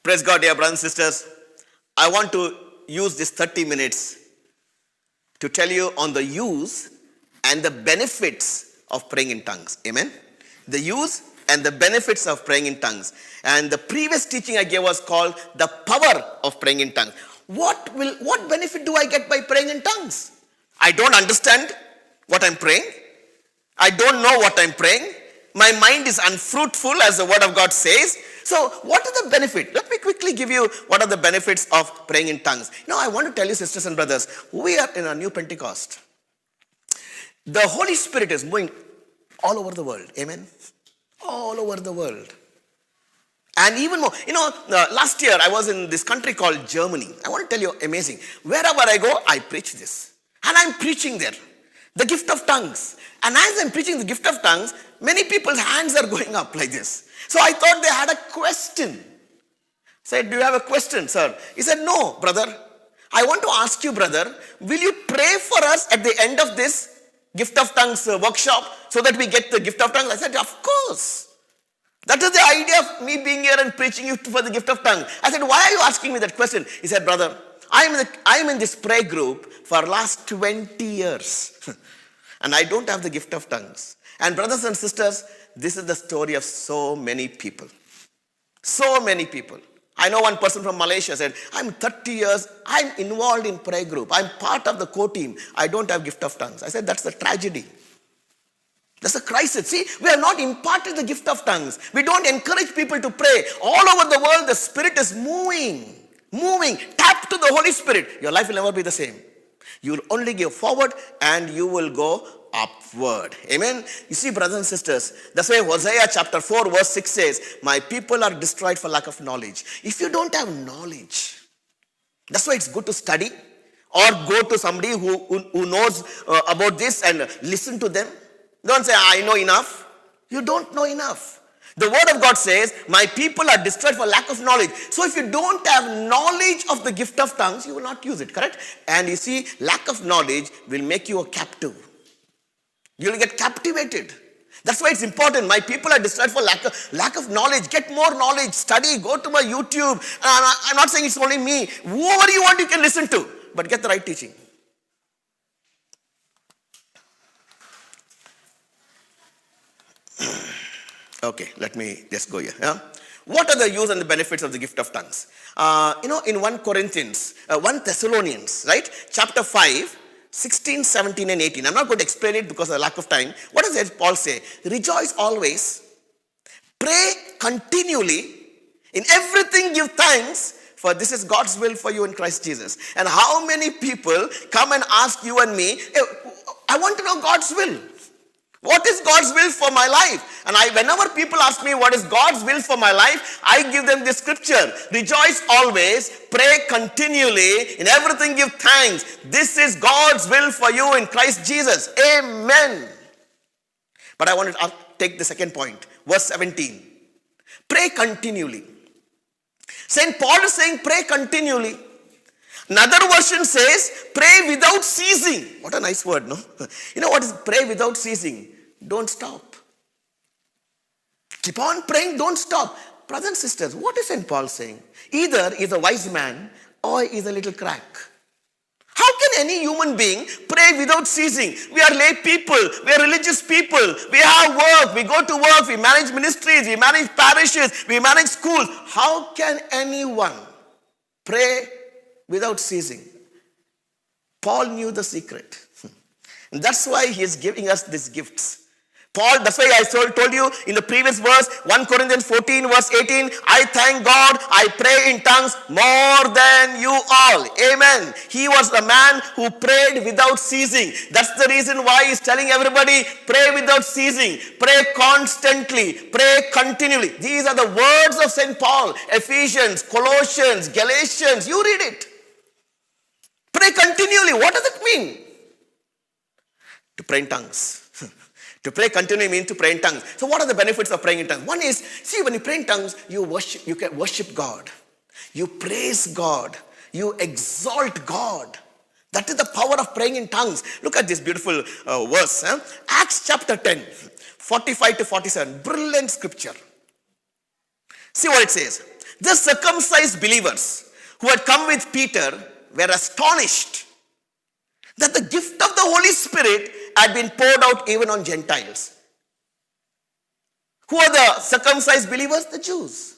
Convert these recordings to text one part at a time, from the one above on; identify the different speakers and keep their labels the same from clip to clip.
Speaker 1: Praise God, dear brothers and sisters. I want to use this 30 minutes to tell you on the use and the benefits of praying in tongues. Amen? The use and the benefits of praying in tongues. And the previous teaching I gave was called the power of praying in tongues. What benefit do I get by praying in tongues? I don't understand what I'm praying. I don't know what I'm praying. My mind is unfruitful, as the word of God says. So what is the benefit? Let me quickly give you what are the benefits of praying in tongues. I want to tell you, sisters and brothers, we are in a new Pentecost. The Holy Spirit is moving all over the world. Amen? All over the world. And even more, last year I was in this country called Germany. I want to tell you, amazing. Wherever I go, I preach this. And I'm preaching there. The gift of tongues. And as I'm preaching the gift of tongues, many people's hands are going up like this. So I thought they had a question. I said, do you have a question, sir? He said, no, brother. I want to ask you, brother, will you pray for us at the end of this gift of tongues workshop so that we get the gift of tongues? I said, of course. That is the idea of me being here and preaching you for the gift of tongues. I said, why are you asking me that question? He said, brother, I'm in this prayer group for last 20 years. And I don't have the gift of tongues. And brothers and sisters, this is the story of so many people. So many people. I know one person from Malaysia said, I'm 30 years, I'm involved in prayer group. I'm part of the core team. I don't have gift of tongues. I said, that's a tragedy. That's a crisis. See, we have not imparted the gift of tongues. We don't encourage people to pray. All over the world, the Spirit is moving. Tap to the Holy Spirit. Your life will never be the same. You will only go forward and you will go upward. Amen. You see, brothers and sisters, that's why Hosea chapter 4 verse 6 says, my people are destroyed for lack of knowledge. If you don't have knowledge, that's why it's good to study or go to somebody who knows about this and listen to them. Don't say, I know enough. You don't know enough. The word of God says, my people are destroyed for lack of knowledge. So if you don't have knowledge of the gift of tongues, you will not use it, correct? And you see, lack of knowledge will make you a captive. You will get captivated. That's why it's important. My people are destroyed for lack of knowledge. Get more knowledge. Study. Go to my YouTube. I'm not saying it's only me. Whoever you want, you can listen to. But get the right teaching. Okay, let me just go here. Yeah? What are the use and the benefits of the gift of tongues? In 1 Thessalonians, right? Chapter 5, 16, 17 and 18. I'm not going to explain it because of the lack of time. What does Paul say? Rejoice always. Pray continually. In everything give thanks, for this is God's will for you in Christ Jesus. And how many people come and ask you and me, hey, I want to know God's will. What is God's will for my life? And whenever people ask me what is God's will for my life, I give them this scripture. Rejoice always, pray continually, in everything give thanks. This is God's will for you in Christ Jesus. Amen. But I want to take the second point. Verse 17. Pray continually. St. Paul is saying pray continually. Another version says, pray without ceasing. What a nice word, no? You know what is pray without ceasing? Don't stop. Keep on praying, don't stop. Brothers and sisters, what is St. Paul saying? Either he's a wise man or he's a little crack. How can any human being pray without ceasing? We are lay people. We are religious people. We have work. We go to work. We manage ministries. We manage parishes. We manage schools. How can anyone pray without ceasing? Paul knew the secret. And that's why he is giving us these gifts. Paul, that's why I told you in the previous verse, 1 Corinthians 14 verse 18, I thank God, I pray in tongues more than you all. Amen. He was the man who prayed without ceasing. That's the reason why he's telling everybody, pray without ceasing, pray constantly, pray continually. These are the words of St. Paul, Ephesians, Colossians, Galatians. You read it. Pray continually. What does it mean? To pray in tongues. To pray continually means to pray in tongues. So what are the benefits of praying in tongues? One is, see, when you pray in tongues, you can worship God. You praise God. You exalt God. That is the power of praying in tongues. Look at this beautiful verse. Acts chapter 10, 45 to 47. Brilliant scripture. See what it says. The circumcised believers who had come with Peter were astonished that the gift of the Holy Spirit had been poured out even on Gentiles. Who are the circumcised believers? The Jews.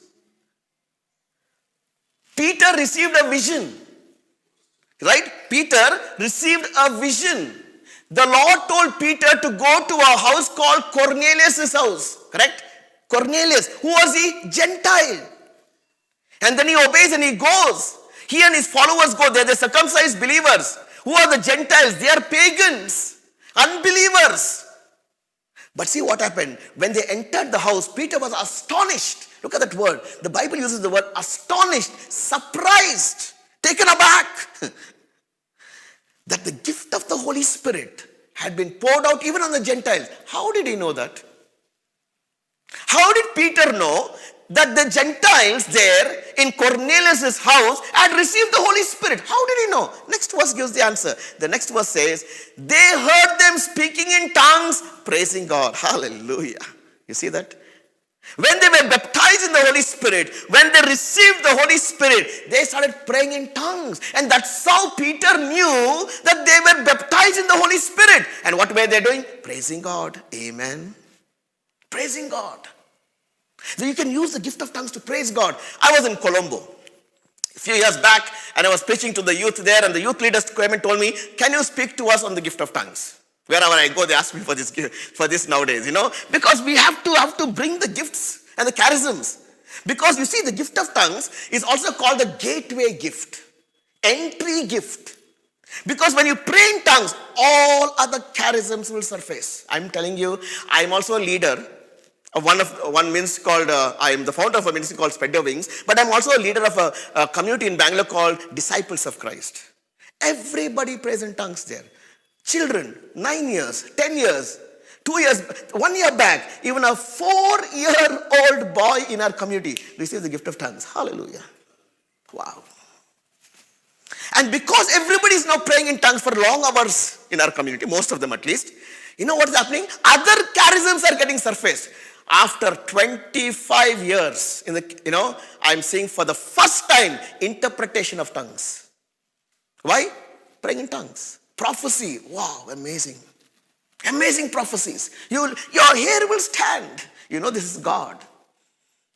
Speaker 1: Peter received a vision. Right? Peter received a vision. The Lord told Peter to go to a house called Cornelius' house. Correct? Cornelius. Who was he? Gentile. And then he obeys and he goes. He and his followers go. They are the circumcised believers. Who are the Gentiles? They are pagans, unbelievers. But see what happened. When they entered the house, Peter was astonished. Look at that word. The Bible uses the word astonished, surprised, taken aback. That the gift of the Holy Spirit had been poured out even on the Gentiles. How did he know that? How did Peter know that the Gentiles there in Cornelius' house had received the Holy Spirit? How did he know? Next verse gives the answer. The next verse says, they heard them speaking in tongues, praising God. Hallelujah. You see that? When they were baptized in the Holy Spirit, when they received the Holy Spirit, they started praying in tongues. And that's how Peter knew that they were baptized in the Holy Spirit. And what were they doing? Praising God. Amen. Praising God. So you can use the gift of tongues to praise God. I was in Colombo a few years back and I was preaching to the youth there, and the youth leaders came and told me, can you speak to us on the gift of tongues? Wherever I go, they ask me for this nowadays, because we have to bring the gifts and the charisms. Because you see, the gift of tongues is also called the gateway gift, entry gift. Because when you pray in tongues, all other charisms will surface. I'm telling you, I'm also a leader of one ministry called, I am the founder of a ministry called Spread Your Wings, but I'm also a leader of a community in Bangalore called Disciples of Christ. Everybody prays in tongues there. Children, 9 years, 10 years, 2 years, 1 year back, even a 4-year-old boy in our community received the gift of tongues. Hallelujah. Wow. And because everybody is now praying in tongues for long hours in our community, most of them at least, you know what is happening? Other charisms are getting surfaced. After 25 years, I'm seeing for the first time interpretation of tongues. Why? Praying in tongues. Prophecy. Wow, amazing. Amazing prophecies. Your hair will stand. This is God.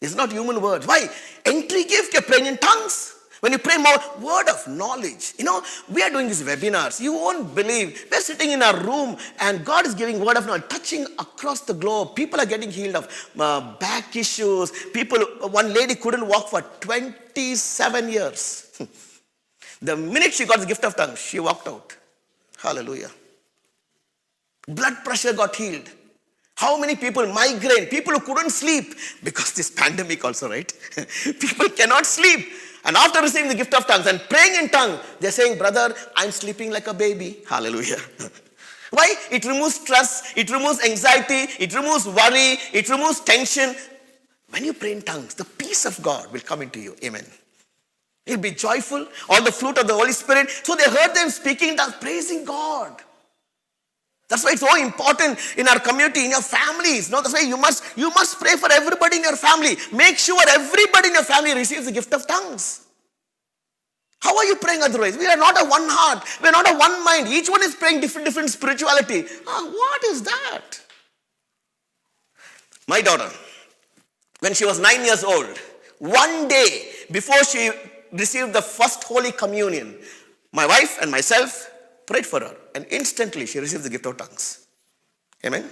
Speaker 1: It's not human words. Why? Entry gift, you're praying in tongues. When you pray more, word of knowledge. We are doing these webinars. You won't believe. We're sitting in our room and God is giving word of knowledge, touching across the globe. People are getting healed of back issues. One lady couldn't walk for 27 years. The minute she got the gift of tongues, she walked out. Hallelujah. Blood pressure got healed. How many people, migraine, people who couldn't sleep because this pandemic also, right? People cannot sleep. And after receiving the gift of tongues and praying in tongues, they're saying, brother, I'm sleeping like a baby. Hallelujah. Why? It removes stress, it removes anxiety, it removes worry, it removes tension. When you pray in tongues, the peace of God will come into you. Amen. You'll be joyful, all the fruit of the Holy Spirit. So they heard them speaking in tongues, praising God. That's why it's so important in our community, in your families. That's why you must pray for everybody in your family. Make sure everybody in your family receives the gift of tongues. How are you praying otherwise? We are not a one heart. We are not a one mind. Each one is praying different spirituality. What is that? My daughter, when she was 9 years old, one day before she received the first Holy Communion, my wife and myself prayed for her, and instantly she received the gift of tongues. Amen.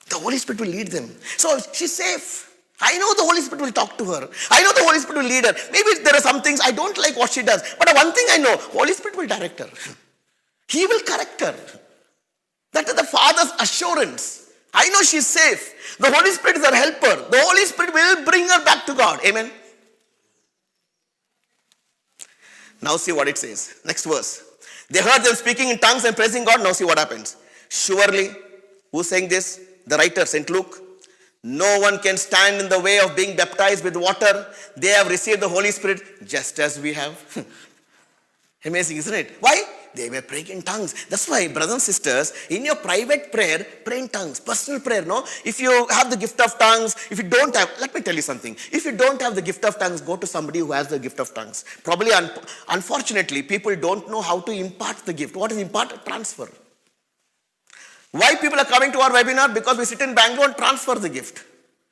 Speaker 1: The Holy Spirit will lead them. So she's safe. I know the Holy Spirit will talk to her. I know the Holy Spirit will lead her. Maybe there are some things I don't like what she does, but one thing I know, Holy Spirit will direct her. He will correct her. That is the Father's assurance. I know she's safe. The Holy Spirit is her helper. The Holy Spirit will bring her back to God. Amen. Now see what it says. Next verse. They heard them speaking in tongues and praising God. Now see what happens. Surely, who's saying this? The writer, St. Luke. No one can stand in the way of being baptized with water. They have received the Holy Spirit just as we have. Amazing, isn't it? Why? They were praying in tongues. That's why, brothers and sisters, in your private prayer, pray in tongues. Personal prayer, no? If you have the gift of tongues, if you don't have, let me tell you something. If you don't have the gift of tongues, go to somebody who has the gift of tongues. Probably, unfortunately, people don't know how to impart the gift. What is impart? Transfer. Why people are coming to our webinar? Because we sit in Bangalore and transfer the gift.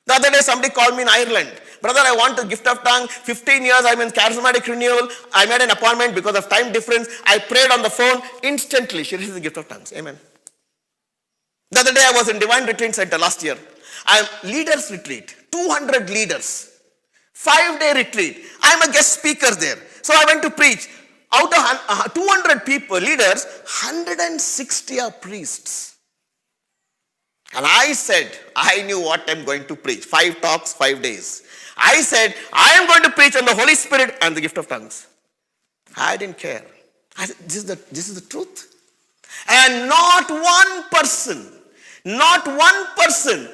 Speaker 1: The other day somebody called me in Ireland. Brother, I want a gift of tongue. 15 years I'm in charismatic renewal. I made an appointment because of time difference. I prayed on the phone. Instantly, she received the gift of tongues. Amen. The other day I was in Divine Retreat Center last year. I'm leaders retreat. 200 leaders. 5-day retreat. I'm a guest speaker there. So I went to preach. Out of 200 people, leaders, 160 are priests. And I said, I knew what I'm going to preach. 5 talks, 5 days. I said, I am going to preach on the Holy Spirit and the gift of tongues. I didn't care. I said, this is the truth. And not one person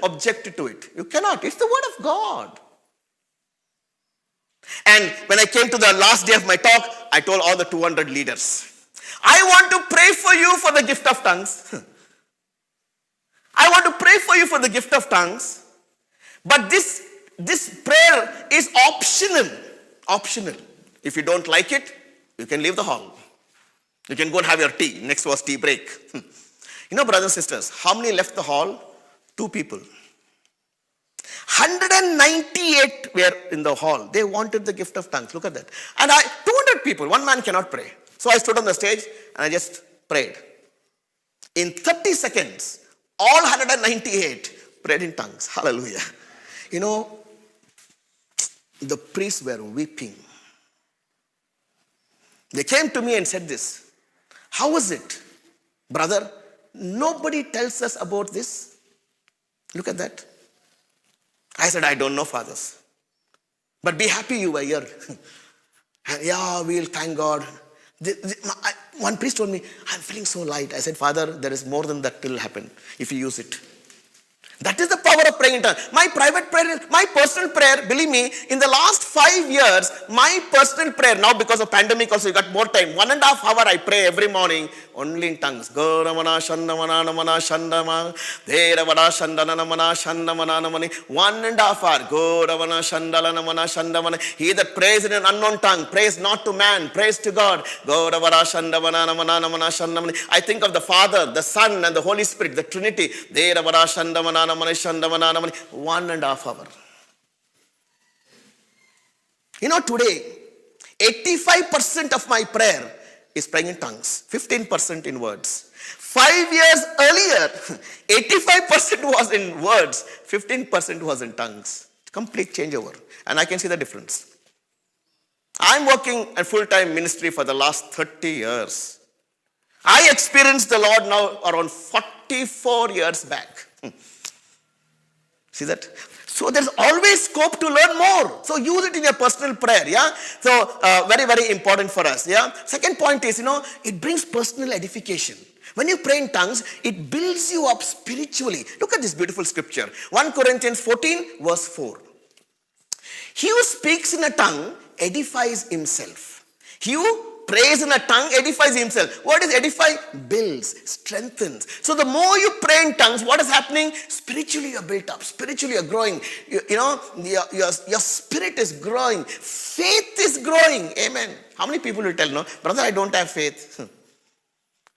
Speaker 1: objected to it. You cannot. It's the word of God. And when I came to the last day of my talk, I told all the 200 leaders, I want to pray for you for the gift of tongues. I want to pray for you for the gift of tongues. But this prayer is optional. Optional. If you don't like it, you can leave the hall. You can go and have your tea. Next was tea break. You know, brothers and sisters, how many left the hall? 2 people. 198 were in the hall. They wanted the gift of tongues. Look at that. And 200 people. One man cannot pray. So I stood on the stage and I just prayed. In 30 seconds, all 198 prayed in tongues. Hallelujah. You know, the priests were weeping. They came to me and said this. How is it, brother? Nobody tells us about this. Look at that. I said, I don't know, fathers. But be happy you were here. And yeah, we'll thank God. One priest told me, I'm feeling so light. I said, Father, there is more than that will happen if you use it. That is the power of praying in tongues. My private prayer, my personal prayer, believe me, in the last 5 years, my personal prayer, now because of pandemic also, you got more time. 1.5 hours I pray every morning, only in tongues. Goramana Shandamana Namana Shandama, Deravada Shandanamana Shandamana Namani. 1.5 hours. Goravana Shandalanamana Shandamana. He that prays in an unknown tongue, prays not to man, prays to God. Goravada Shandamana Namana Namana Shandamani. I think of the Father, the Son, and the Holy Spirit, the Trinity. Deravada Shandamana. 1.5 hours. You know, today, 85% of my prayer is praying in tongues, 15% in words. 5 years earlier, 85% was in words, 15% was in tongues. Complete changeover. And I can see the difference. I'm working in full-time ministry for the last 30 years. I experienced the Lord now around 44 years back. See that? So there's always scope to learn more. So use it in your personal prayer, yeah? So very, very important for us, yeah? Second point is, it brings personal edification. When you pray in tongues, it builds you up spiritually. Look at this beautiful scripture. 1 Corinthians 14 verse 4. He who speaks in a tongue edifies himself. He who prays in a tongue edifies himself. What is edify? Builds, strengthens. So the more you pray in tongues, what is happening? Spiritually you're built up. Spiritually you're growing. Your spirit is growing. Faith is growing. Amen. How many people will tell, no, brother, I don't have faith.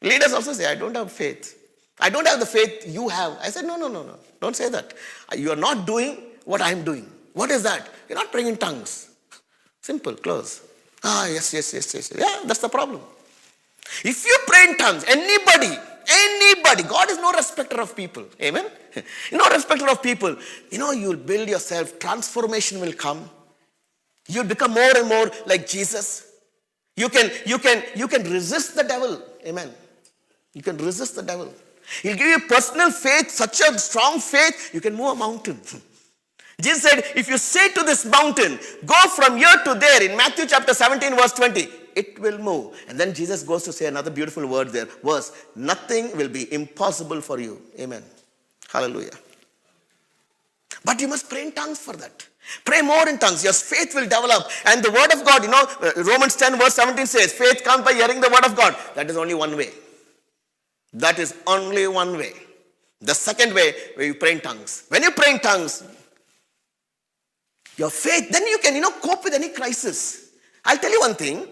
Speaker 1: Leaders also say, I don't have faith. I don't have the faith you have. I said, no. Don't say that. You are not doing what I'm doing. What is that? You're not praying in tongues. Simple, close. Yes. Yeah, that's the problem. If you pray in tongues, anybody, God is no respecter of people. Amen? No respecter of people. You'll build yourself. Transformation will come. You'll become more and more like Jesus. You can resist the devil. Amen. You can resist the devil. He'll give you personal faith, such a strong faith, you can move a mountain. Jesus said, if you say to this mountain, go from here to there, in Matthew chapter 17 verse 20, it will move. And then Jesus goes to say another beautiful word there, verse, nothing will be impossible for you. Amen. Hallelujah. But you must pray in tongues for that. Pray more in tongues. Your faith will develop. And the word of God, Romans 10 verse 17 says, faith comes by hearing the word of God. That is only one way. That is only one way. The second way, where you pray in tongues. When you pray in tongues, your faith, then you can, cope with any crisis. I'll tell you one thing.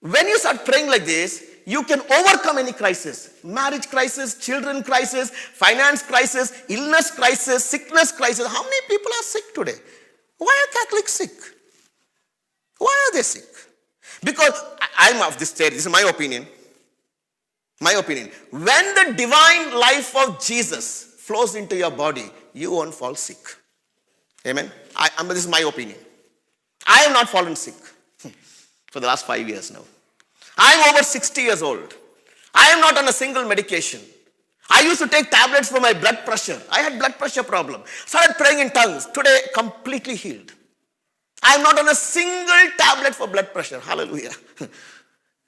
Speaker 1: When you start praying like this, you can overcome any crisis. Marriage crisis, children crisis, finance crisis, illness crisis, sickness crisis. How many people are sick today? Why are Catholics sick? Why are they sick? Because I'm of this theory. This is my opinion. My opinion. When the divine life of Jesus flows into your body, you won't fall sick. Amen. This is my opinion. I have not fallen sick for the last 5 years now. I am over 60 years old. I am not on a single medication. I used to take tablets for my blood pressure. I had blood pressure problem. Started praying in tongues. Today, completely healed. I am not on a single tablet for blood pressure. Hallelujah.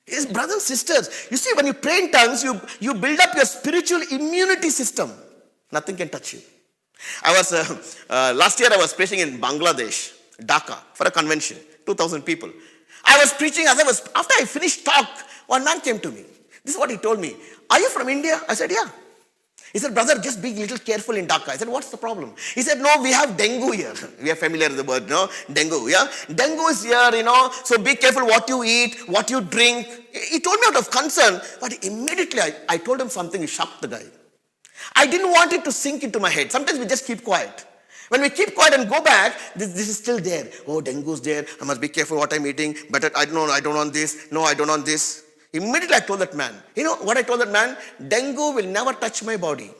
Speaker 1: Yes, brothers and sisters, you see, when you pray in tongues, you build up your spiritual immunity system. Nothing can touch you. Last year I was preaching in Bangladesh, Dhaka, for a convention, 2,000 people. I was preaching, after I finished talk, one man came to me. This is what he told me. Are you from India? I said, yeah. He said, brother, just be a little careful in Dhaka. I said, what's the problem? He said, no, we have dengue here. We are familiar with the word, no? Dengue, yeah? Dengue is here, so be careful what you eat, what you drink. He told me out of concern, but immediately I told him something, it shocked the guy. I didn't want it to sink into my head. Sometimes we just keep quiet. When we keep quiet and go back, this is still there. Oh, dengue is there. I must be careful what I'm eating. But I don't want this. No, I don't want this. Immediately I told that man. You know what I told that man? Dengue will never touch my body.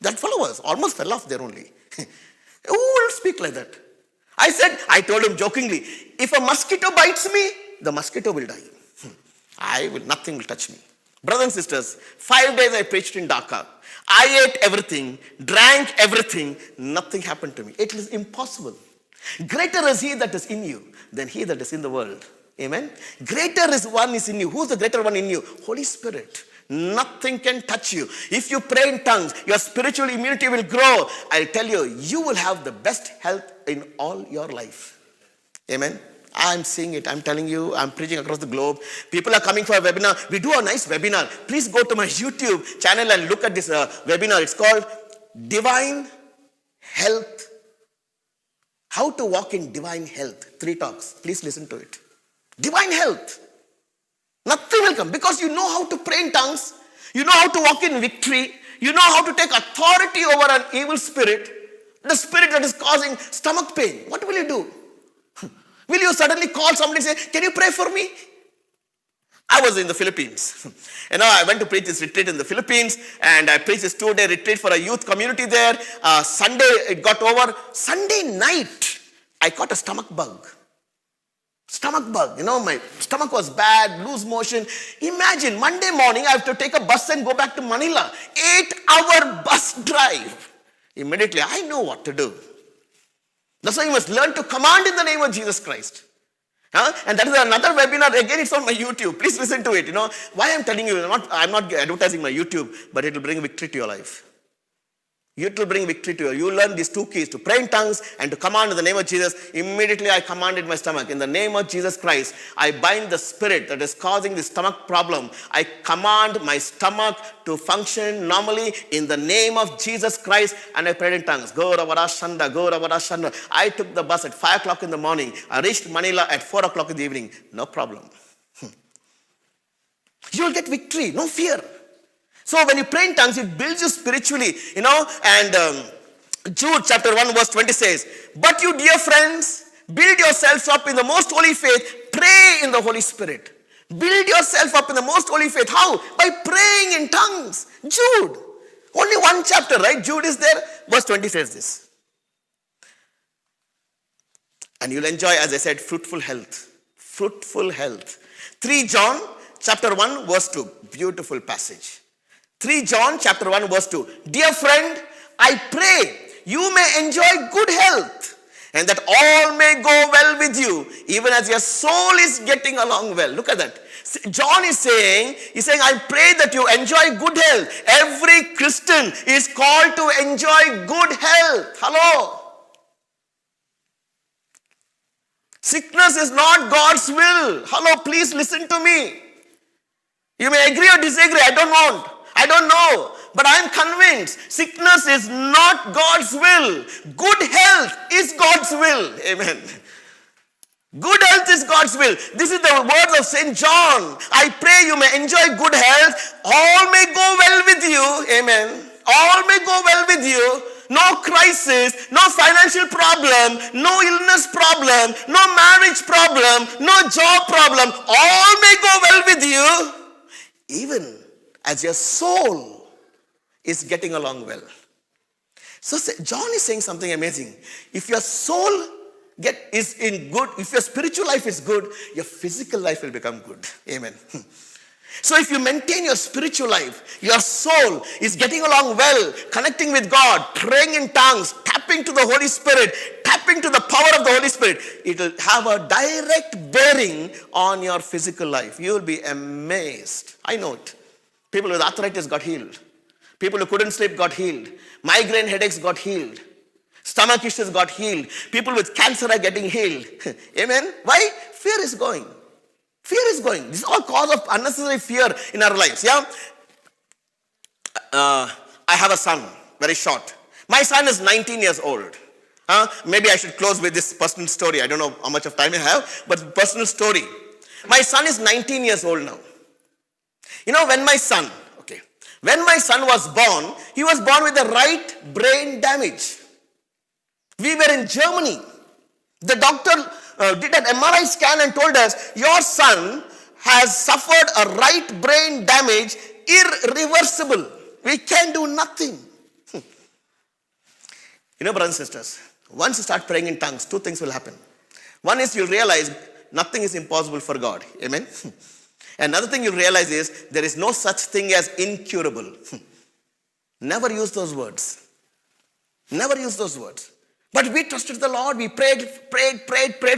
Speaker 1: That fellow almost fell off there only. Who will speak like that? I told him jokingly, if a mosquito bites me, the mosquito will die. Nothing will touch me. Brothers and sisters, 5 days I preached in Dhaka. I ate everything, drank everything, nothing happened to me. It is impossible. Greater is he that is in you than he that is in the world. Amen. Greater is one is in you. Who's the greater one in you? Holy Spirit. Nothing can touch you. If you pray in tongues, your spiritual immunity will grow. I'll tell you, you will have the best health in all your life. Amen. I'm seeing it. I'm telling you, I'm preaching across the globe. People are coming for a webinar. We do a nice webinar. Please go to my YouTube channel and look at this webinar. It's called Divine Health. How to walk in divine health. 3 talks. Please listen to it. Divine health. Nothing will come because you know how to pray in tongues. You know how to walk in victory. You know how to take authority over an evil spirit. The spirit that is causing stomach pain. What will you do? Will you suddenly call somebody and say, can you pray for me? I was in the Philippines. I went to preach this retreat in the Philippines and I preached this 2-day retreat for a youth community there. Sunday it got over. Sunday night, I caught a stomach bug. Stomach bug. My stomach was bad, loose motion. Imagine, Monday morning I have to take a bus and go back to Manila. 8-hour bus drive. Immediately, I know what to do. That's why you must learn to command in the name of Jesus Christ. And that is another webinar. Again, it's on my YouTube. Please listen to it. Why I'm telling you, I'm not advertising my YouTube, but it will bring victory to your life. It will bring victory to you. You learn these 2 keys, to pray in tongues and to command in the name of Jesus. Immediately I commanded my stomach. In the name of Jesus Christ, I bind the spirit that is causing the stomach problem. I command my stomach to function normally in the name of Jesus Christ. And I prayed in tongues. Gaura Shanda, Gaura Shanda. I took the bus at 5 o'clock in the morning. I reached Manila at 4 o'clock in the evening. No problem. You will get victory. No fear. So when you pray in tongues, it builds you spiritually, and Jude chapter 1 verse 20 says, but you dear friends, build yourselves up in the most holy faith, pray in the Holy Spirit. Build yourself up in the most holy faith. How? By praying in tongues. Jude. Only 1 chapter, right? Jude is there. Verse 20 says this. And you'll enjoy, as I said, fruitful health. Fruitful health. 3 John chapter 1 verse 2. Beautiful passage. 3 John chapter 1 verse 2. Dear friend, I pray you may enjoy good health and that all may go well with you, even as your soul is getting along well. Look at that. John is saying, I pray that you enjoy good health. Every Christian is called to enjoy good health. Hello. Sickness is not God's will. Hello, please listen to me. You may agree or disagree. I don't know. But I am convinced sickness is not God's will. Good health is God's will. Amen. Good health is God's will. This is the words of St. John. I pray you may enjoy good health. All may go well with you. Amen. All may go well with you. No crisis, no financial problem, no illness problem, no marriage problem, no job problem. All may go well with you. Even as your soul is getting along well. So John is saying something amazing. If your soul is in good, if your spiritual life is good, your physical life will become good. Amen. So if you maintain your spiritual life, your soul is getting along well, connecting with God, praying in tongues, tapping to the Holy Spirit, tapping to the power of the Holy Spirit, it will have a direct bearing on your physical life. You will be amazed. I know it. People with arthritis got healed. People who couldn't sleep got healed. Migraine headaches got healed. Stomach issues got healed. People with cancer are getting healed. Amen? Why? Fear is going. Fear is going. This is all cause of unnecessary fear in our lives. Yeah? I have a son, very short. My son is 19 years old. Maybe I should close with this personal story. I don't know how much of time I have, but personal story. My son is 19 years old now. You know, when my son was born, he was born with the right brain damage. We were in Germany. The doctor did an MRI scan and told us, your son has suffered a right brain damage, irreversible. We can do nothing. You know, brothers and sisters, once you start praying in tongues, two things will happen. One is you'll realize nothing is impossible for God. Amen. Another thing you'll realize is there is no such thing as incurable. Never use those words. Never use those words. But we trusted the Lord. We prayed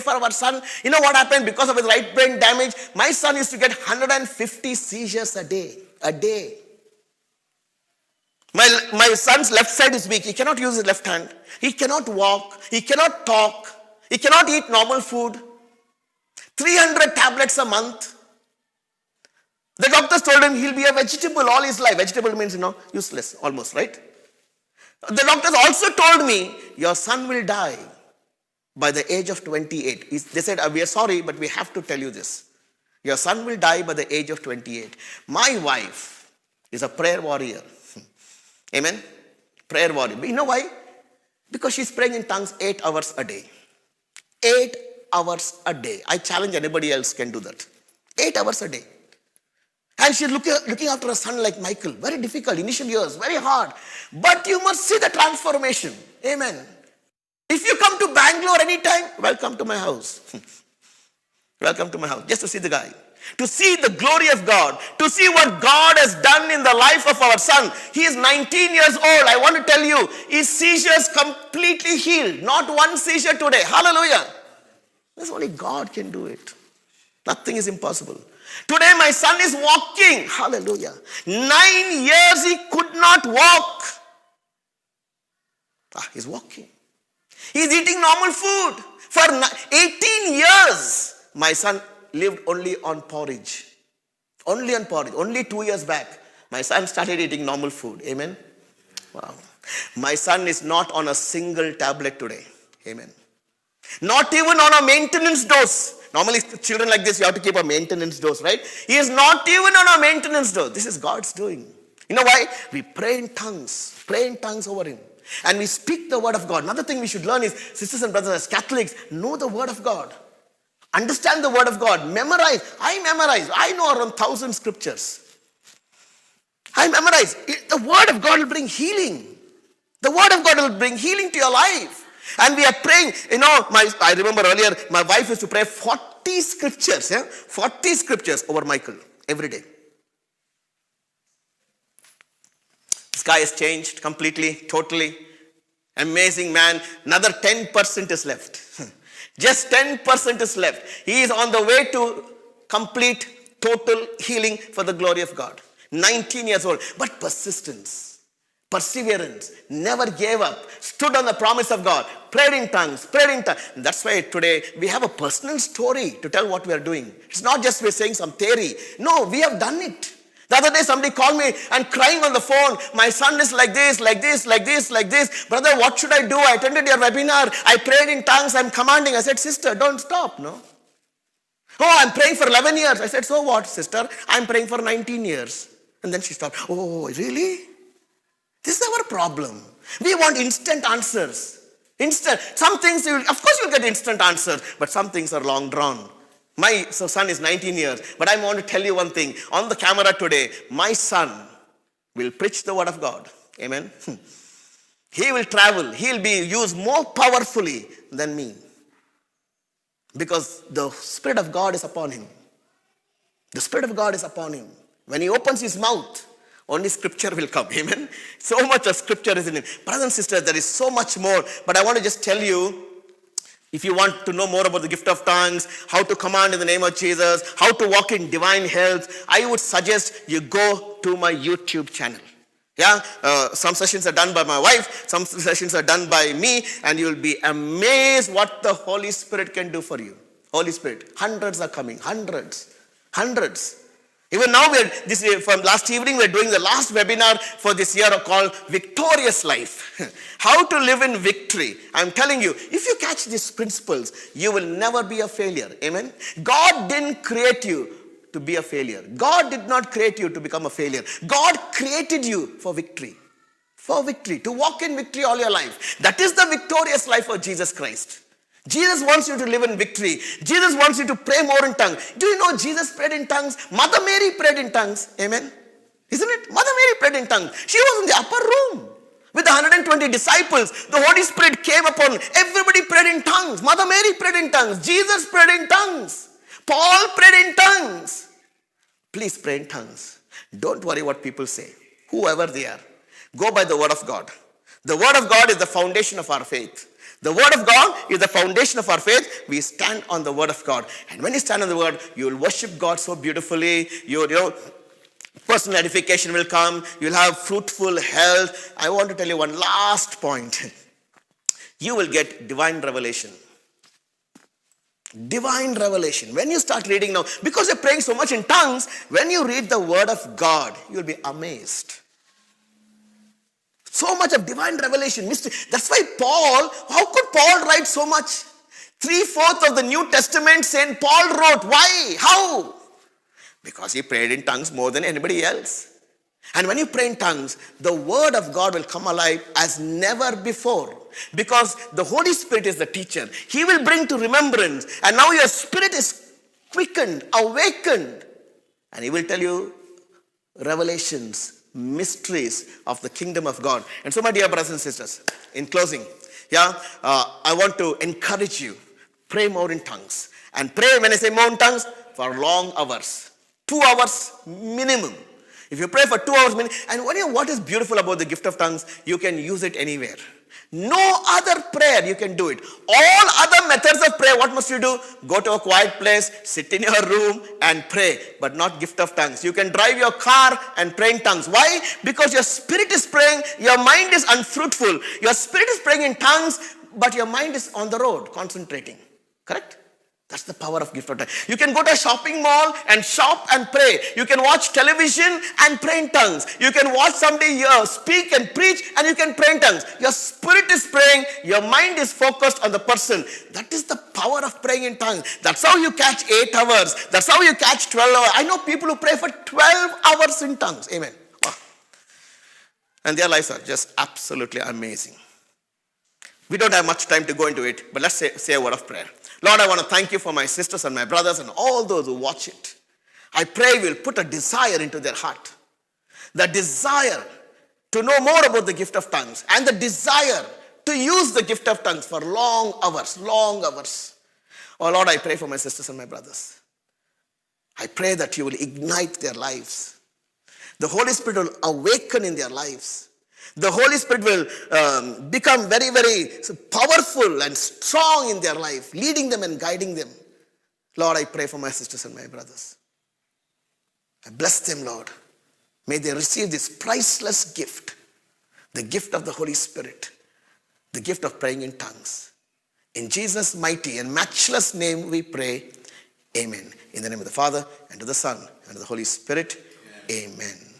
Speaker 1: for our son. You know what happened? Because of his right brain damage, my son used to get 150 seizures a day. A day. My son's left side is weak. He cannot use his left hand. He cannot walk. He cannot talk. He cannot eat normal food. 300 tablets a month. The doctors told him he'll be a vegetable all his life. Vegetable means, useless almost, right? The doctors also told me, your son will die by the age of 28. They said, we are sorry, but we have to tell you this. Your son will die by the age of 28. My wife is a prayer warrior. Amen? Prayer warrior. But you know why? Because she's praying in tongues 8 hours a day. 8 hours a day. I challenge anybody else can do that. 8 hours a day. And she's looking after a son like Michael. Very difficult, initial years, very hard. But you must see the transformation. Amen. If you come to Bangalore anytime, welcome to my house. Welcome to my house. Just to see the guy. To see the glory of God. To see what God has done in the life of our son. He is 19 years old. I want to tell you, his seizures completely healed. Not one seizure today. Hallelujah. That's only God can do it. Nothing is impossible. Today my son is walking. Hallelujah. 9 years he could not walk. He's walking. He's eating normal food. For 18 years, my son lived only on porridge. Only on porridge. Only 2 years back, my son started eating normal food. Amen. Wow. My son is not on a single tablet today. Amen. Not even on a maintenance dose. Normally, children like this, you have to keep a maintenance dose, right? He is not even on a maintenance dose. This is God's doing. You know why? We pray in tongues over him. And we speak the word of God. Another thing we should learn is, sisters and brothers, as Catholics, know the word of God. Understand the word of God. Memorize. I know around 1,000 scriptures. I memorize. The word of God will bring healing. The word of God will bring healing to your life. And we are praying, I remember earlier, my wife used to pray 40 scriptures, 40 scriptures over Michael every day. This guy has changed completely, totally. Amazing man. Another 10% is left. Just 10% is left. He is on the way to complete, total healing for the glory of God. 19 years old. But persistence. perseverance, never gave up, stood on the promise of God, prayed in tongues, prayed in tongues. That's why today we have a personal story to tell what we are doing. It's not just we're saying some theory. No, we have done it. The other day somebody called me and crying on the phone, my son is like this, like this, like this, like this. Brother, what should I do? I attended your webinar. I prayed in tongues. I'm commanding. I said, sister, don't stop, no. Oh, I'm praying for 11 years. I said, so what, sister? I'm praying for 19 years. And then she stopped. Oh, really? This is our problem. We want instant answers. Instant. Some things, of course you'll get instant answers, but some things are long drawn. My son is 19 years, but I want to tell you one thing. On the camera today, my son will preach the word of God. Amen. He will travel. He will be used more powerfully than me. Because the Spirit of God is upon him. The Spirit of God is upon him. When he opens his mouth, only scripture will come. Amen. So much of scripture is in him. Brothers and sisters, there is so much more. But I want to just tell you, if you want to know more about the gift of tongues, how to command in the name of Jesus, how to walk in divine health, I would suggest you go to my YouTube channel. Yeah, some sessions are done by my wife, some sessions are done by me, and you'll be amazed what the Holy Spirit can do for you. Holy Spirit, hundreds are coming, hundreds. Even now, from last evening, we're doing the last webinar for this year called Victorious Life. How to live in victory. I'm telling you, if you catch these principles, you will never be a failure. Amen. God didn't create you to be a failure. God did not create you to become a failure. God created you for victory. For victory. To walk in victory all your life. That is the victorious life of Jesus Christ. Jesus wants you to live in victory. Jesus wants you to pray more in tongues. Do you know Jesus prayed in tongues? Mother Mary prayed in tongues. Amen. Isn't it? Mother Mary prayed in tongues. She was in the upper room with the 120 disciples. The Holy Spirit came upon. Everybody prayed in tongues. Mother Mary prayed in tongues. Jesus prayed in tongues. Paul prayed in tongues. Please pray in tongues. Don't worry what people say. Whoever they are. Go by the word of God. The word of God is the foundation of our faith. The word of God is the foundation of our faith. We stand on the word of God. And when you stand on the word, you will worship God so beautifully. Personal edification will come. You'll have fruitful health. I want to tell you one last point. You will get divine revelation. Divine revelation. When you start reading now, because you're praying so much in tongues, when you read the word of God, you'll be amazed. So much of divine revelation, mystery. That's why Paul, how could Paul write so much? 3/4 of the New Testament St. Paul wrote. Why? How? Because he prayed in tongues more than anybody else. And when you pray in tongues, the word of God will come alive as never before. Because the Holy Spirit is the teacher. He will bring to remembrance. And now your spirit is quickened, awakened. And he will tell you revelations, mysteries of the kingdom of God. And so, my dear brothers and sisters, in closing, I want to encourage you, pray more in tongues. And pray, when I say more in tongues, for long hours. 2 hours minimum. If you pray for 2 hours minimum, and what is beautiful about the gift of tongues, you can use it anywhere. No other prayer you can do it. All other methods of prayer, what must you do? Go to a quiet place, sit in your room and pray, but not gift of tongues. You can drive your car and pray in tongues. Why? Because your spirit is praying, your mind is unfruitful. Your spirit is praying in tongues, but your mind is on the road, concentrating. Correct? That's the power of gift of tongues. You can go to a shopping mall and shop and pray. You can watch television and pray in tongues. You can watch somebody speak and preach and you can pray in tongues. Your spirit is praying. Your mind is focused on the person. That is the power of praying in tongues. That's how you catch 8 hours. That's how you catch 12 hours. I know people who pray for 12 hours in tongues. Amen. Wow. And their lives are just absolutely amazing. We don't have much time to go into it, but let's say a word of prayer. Lord, I want to thank you for my sisters and my brothers and all those who watch it. I pray we'll put a desire into their heart. The desire to know more about the gift of tongues and the desire to use the gift of tongues for long hours, long hours. Oh Lord, I pray for my sisters and my brothers. I pray that you will ignite their lives. The Holy Spirit will awaken in their lives. The Holy Spirit will become very, very powerful and strong in their life, leading them and guiding them. Lord, I pray for my sisters and my brothers. I bless them, Lord. May they receive this priceless gift the gift of the Holy Spirit, the gift of praying in tongues. In Jesus' mighty and matchless name we pray. Amen. In the name of the Father, and of the Son, and of the Holy Spirit. Amen.